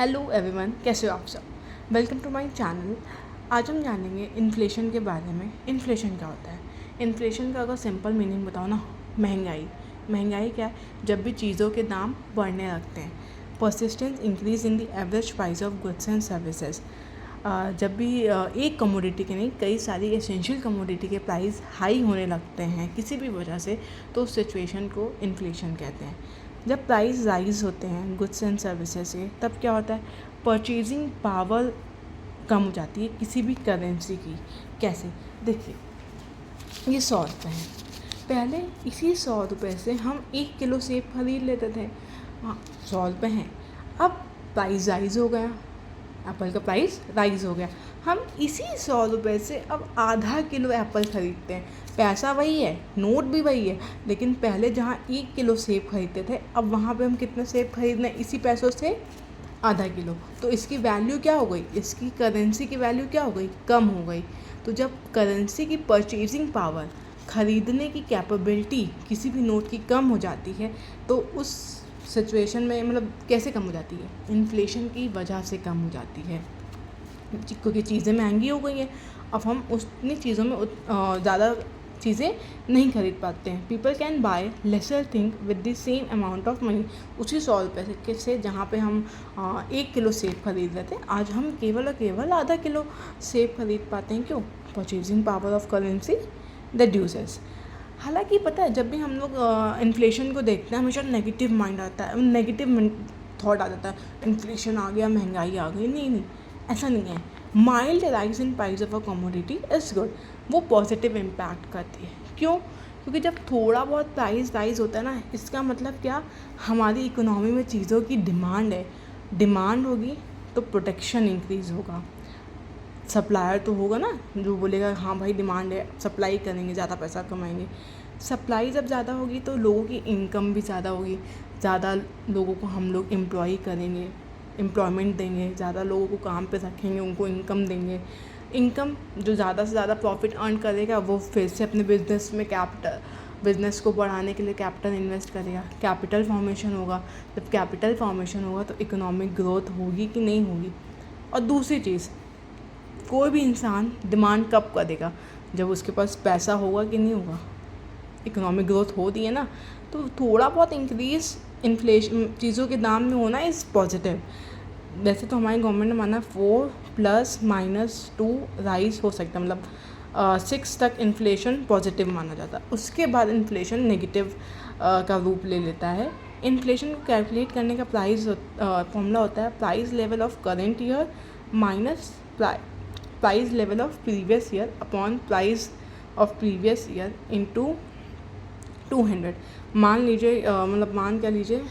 Hello everyone, कैसे हो आप सब। Welcome to my channel. आज हम जानेंगे इन्फ्लेशन के बारे में। इन्फ्लेशन क्या होता है? इन्फ्लेशन का अगर सिंपल मीनिंग बताओ ना, महंगाई क्या है? जब भी चीज़ों के दाम बढ़ने लगते हैं। Persistent increase in the average price of goods and services. जब भी एक कमोडिटी के नहीं, कई सारी एसेंशियल कमोडिटी के प्राइस हाई होने लगते हैं किसी भी वजह से, तो उस सिचुएशन को इन्फ्लेशन कहते हैं। जब प्राइस राइज होते हैं गुड्स एंड सर्विसेज के, तब क्या होता है? परचेजिंग पावर कम हो जाती है किसी भी करेंसी की। कैसे? देखिए, ये 100 रुपये है। पहले इसी 100 रुपये से हम 1 किलो सेब खरीद लेते थे। हाँ, 100 रुपये हैं। अब प्राइस राइज हो गया, एप्पल का प्राइस राइज हो गया। हम इसी 100 रुपये से अब आधा किलो एप्पल खरीदते हैं। पैसा वही है, नोट भी वही है, लेकिन पहले जहाँ 1 किलो सेब खरीदते थे, अब वहाँ पे हम कितने सेब खरीद रहे हैं? इसी पैसों से आधा किलो। तो इसकी वैल्यू क्या हो गई? इसकी करेंसी की वैल्यू क्या हो गई? कम हो गई। तो जब करेंसी की परचेजिंग पावर, खरीदने की कैपेबिलिटी किसी भी नोट की कम हो जाती है, तो उस सिचुएशन में मतलब कैसे कम हो जाती है? इन्फ्लेशन की वजह से कम हो जाती है, क्योंकि चीज़ें महंगी हो गई हैं। अब हम उतनी चीज़ों में ज़्यादा चीज़ें नहीं खरीद पाते हैं। People can buy lesser thing with the same amount of money. उसी 100 रुपये से जहाँ पे हम 1 किलो सेब खरीद रहे थे, आज हम केवल और केवल आधा किलो सेब खरीद पाते हैं। क्यों? Purchasing power of currency reduces. हालांकि पता है, जब भी हम लोग इन्फ्लेशन को देखते हैं, हमेशा नेगेटिव माइंड आता है, नेगेटिव थॉट आ जाता है, इन्फ्लेशन आ गया, महंगाई आ गई। नहीं, ऐसा नहीं है। Mild rise in price of a commodity is good. वो पॉजिटिव इम्पैक्ट करती है। क्यों? क्योंकि जब थोड़ा बहुत प्राइस राइज होता है ना, इसका मतलब क्या? हमारी इकोनॉमी में चीज़ों की डिमांड है। डिमांड होगी तो प्रोटेक्शन इंक्रीज़ होगा। सप्लायर तो होगा ना, जो बोलेगा हाँ भाई डिमांड है, सप्लाई करेंगे, ज़्यादा पैसा कमाएंगे। सप्लाई जब ज़्यादा होगी तो लोगों की इनकम भी ज़्यादा होगी। ज़्यादा लोगों को हम लोग एम्प्लॉय करेंगे, एम्प्लॉयमेंट देंगे, ज़्यादा लोगों को काम पे रखेंगे, उनको इनकम देंगे। इनकम जो ज़्यादा से ज़्यादा प्रॉफिट अर्न करेगा, वो फिर से अपने बिज़नेस को बढ़ाने के लिए कैपिटल इन्वेस्ट करेगा। कैपिटल फॉर्मेशन होगा। जब कैपिटल फॉर्मेशन होगा तो इकोनॉमिक ग्रोथ होगी कि नहीं होगी। और दूसरी चीज़, कोई भी इंसान डिमांड कब करेगा? जब उसके पास पैसा होगा कि नहीं होगा। इकोनॉमिक ग्रोथ हो रही है ना, तो थोड़ा बहुत इंक्रीज इन्फ्लेशन चीज़ों के दाम में होना इज़ पॉजिटिव। वैसे तो हमारी गवर्नमेंट ने माना 4 + -2 राइज हो सकता है, मतलब 6 तक इन्फ्लेशन पॉजिटिव माना जाता है। उसके बाद इन्फ्लेशन नेगेटिव का रूप ले लेता है। इन्फ्लेशन को कैलकुलेट करने का फॉर्मूला होता है price level of current year minus price level of previous year upon price of previous year into 200। मान लीजिए मान क्या लीजिए